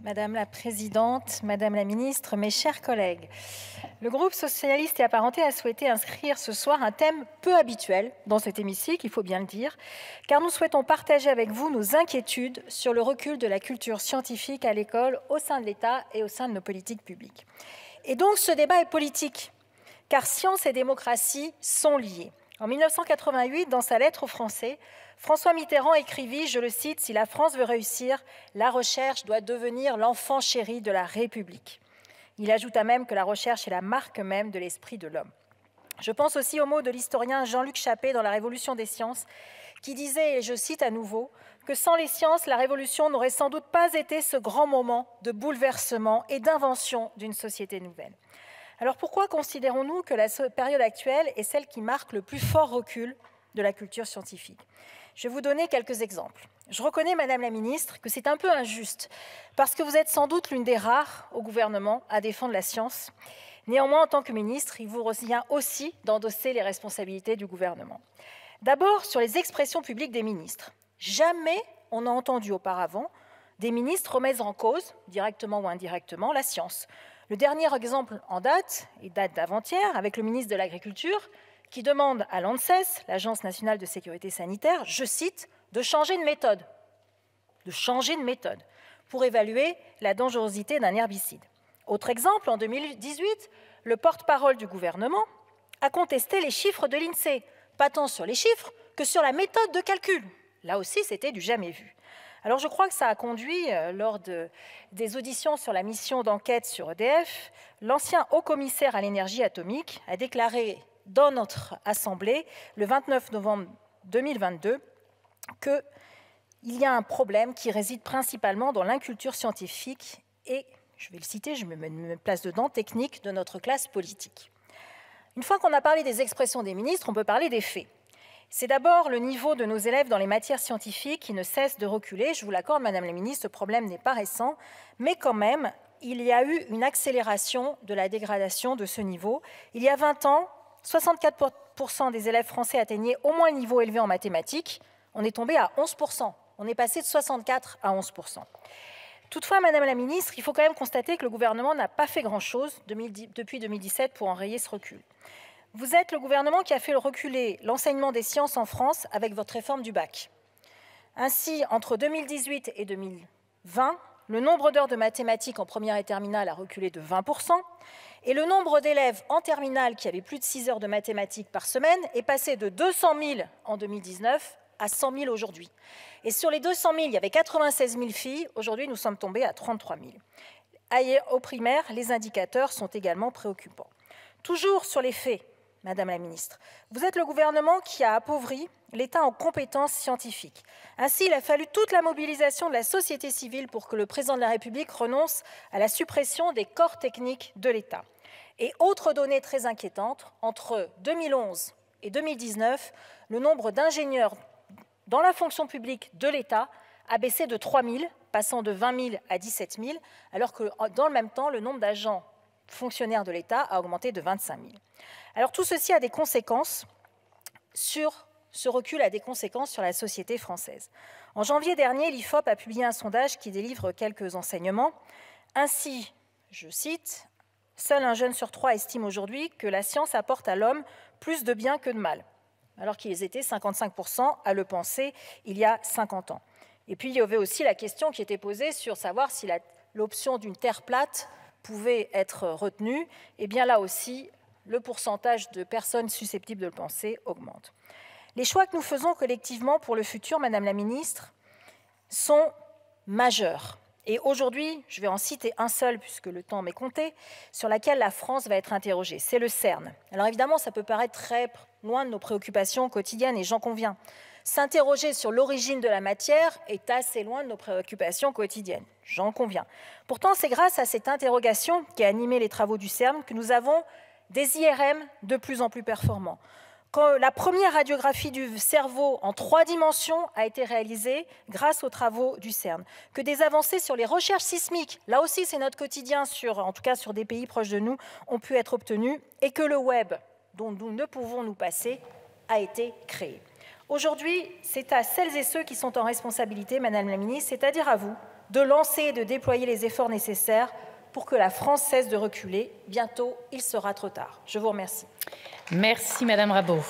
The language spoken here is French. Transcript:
Madame la Présidente, Madame la Ministre, mes chers collègues, le groupe socialiste et apparenté a souhaité inscrire ce soir un thème peu habituel dans cet hémicycle, il faut bien le dire, car nous souhaitons partager avec vous nos inquiétudes sur le recul de la culture scientifique à l'école, au sein de l'État et au sein de nos politiques publiques. Et donc ce débat est politique, car science et démocratie sont liées. En 1988, dans sa lettre aux Français, François Mitterrand écrivit, je le cite, « Si la France veut réussir, la recherche doit devenir l'enfant chéri de la République ». Il ajouta même que la recherche est la marque même de l'esprit de l'homme. Je pense aussi aux mots de l'historien Jean-Luc Chappé dans La Révolution des sciences, qui disait, et je cite à nouveau, que sans les sciences, la Révolution n'aurait sans doute pas été ce grand moment de bouleversement et d'invention d'une société nouvelle. Alors pourquoi considérons-nous que la période actuelle est celle qui marque le plus fort recul de la culture scientifique? Je vais vous donner quelques exemples. Je reconnais, Madame la Ministre, que c'est un peu injuste, parce que vous êtes sans doute l'une des rares au gouvernement à défendre la science. Néanmoins, en tant que ministre, il vous revient aussi d'endosser les responsabilités du gouvernement. D'abord, sur les expressions publiques des ministres. Jamais on n'a entendu auparavant des ministres remettre en cause, directement ou indirectement, la science. Le dernier exemple en date, et date d'avant-hier, avec le ministre de l'Agriculture, qui demande à l'ANSES, l'Agence nationale de sécurité sanitaire, je cite, de changer de méthode pour évaluer la dangerosité d'un herbicide. Autre exemple, en 2018, le porte-parole du gouvernement a contesté les chiffres de l'INSEE, pas tant sur les chiffres que sur la méthode de calcul. Là aussi, c'était du jamais vu. Alors je crois que ça a conduit, lors des auditions sur la mission d'enquête sur EDF, l'ancien haut-commissaire à l'énergie atomique a déclaré dans notre Assemblée, le 29 novembre 2022, qu'il y a un problème qui réside principalement dans l'inculture scientifique et, je vais le citer, je me place dedans, technique de notre classe politique. Une fois qu'on a parlé des expressions des ministres, on peut parler des faits. C'est d'abord le niveau de nos élèves dans les matières scientifiques qui ne cesse de reculer. Je vous l'accorde, Madame la Ministre, ce problème n'est pas récent, mais quand même, il y a eu une accélération de la dégradation de ce niveau. Il y a 20 ans, 64% des élèves français atteignaient au moins un niveau élevé en mathématiques. On est tombé à 11%. On est passé de 64 à 11%. Toutefois, Madame la Ministre, il faut quand même constater que le gouvernement n'a pas fait grand-chose depuis 2017 pour enrayer ce recul. Vous êtes le gouvernement qui a fait reculer l'enseignement des sciences en France avec votre réforme du bac. Ainsi, entre 2018 et 2020, le nombre d'heures de mathématiques en première et terminale a reculé de 20%, et le nombre d'élèves en terminale qui avaient plus de 6 heures de mathématiques par semaine est passé de 200 000 en 2019 à 100 000 aujourd'hui. Et sur les 200 000, il y avait 96 000 filles. Aujourd'hui, nous sommes tombés à 33 000. Au primaire, les indicateurs sont également préoccupants. Toujours sur les faits, Madame la Ministre, vous êtes le gouvernement qui a appauvri l'État en compétences scientifiques. Ainsi, il a fallu toute la mobilisation de la société civile pour que le président de la République renonce à la suppression des corps techniques de l'État. Et autre donnée très inquiétante, entre 2011 et 2019, le nombre d'ingénieurs dans la fonction publique de l'État a baissé de 3 000, passant de 20 000 à 17 000, alors que dans le même temps, le nombre d'agents fonctionnaires de l'État a augmenté de 25 000. Alors tout ceci a des conséquences sur ce recul a des conséquences sur la société française. En janvier dernier, l'IFOP a publié un sondage qui délivre quelques enseignements. Ainsi, je cite, « Seul un jeune sur 3 estime aujourd'hui que la science apporte à l'homme plus de bien que de mal », alors qu'ils étaient 55% à le penser il y a 50 ans. Et puis il y avait aussi la question qui était posée sur savoir si l'option d'une terre plate pouvait être retenue. Et bien là aussi, le pourcentage de personnes susceptibles de le penser augmente. Les choix que nous faisons collectivement pour le futur, Madame la Ministre, sont majeurs. Et aujourd'hui, je vais en citer un seul, puisque le temps m'est compté, sur laquelle la France va être interrogée. C'est le CERN. Alors évidemment, ça peut paraître très loin de nos préoccupations quotidiennes, et j'en conviens. S'interroger sur l'origine de la matière est assez loin de nos préoccupations quotidiennes, j'en conviens. Pourtant, c'est grâce à cette interrogation qui a animé les travaux du CERN que nous avons des IRM de plus en plus performants. Quand la première radiographie du cerveau en 3 dimensions a été réalisée grâce aux travaux du CERN, que des avancées sur les recherches sismiques, là aussi c'est notre quotidien, en tout cas sur des pays proches de nous, ont pu être obtenues, et que le web, dont nous ne pouvons nous passer, a été créé. Aujourd'hui, c'est à celles et ceux qui sont en responsabilité, Madame la Ministre, c'est-à-dire à vous, de lancer et de déployer les efforts nécessaires pour que la France cesse de reculer. Bientôt, il sera trop tard. Je vous remercie. Merci Madame Rabault.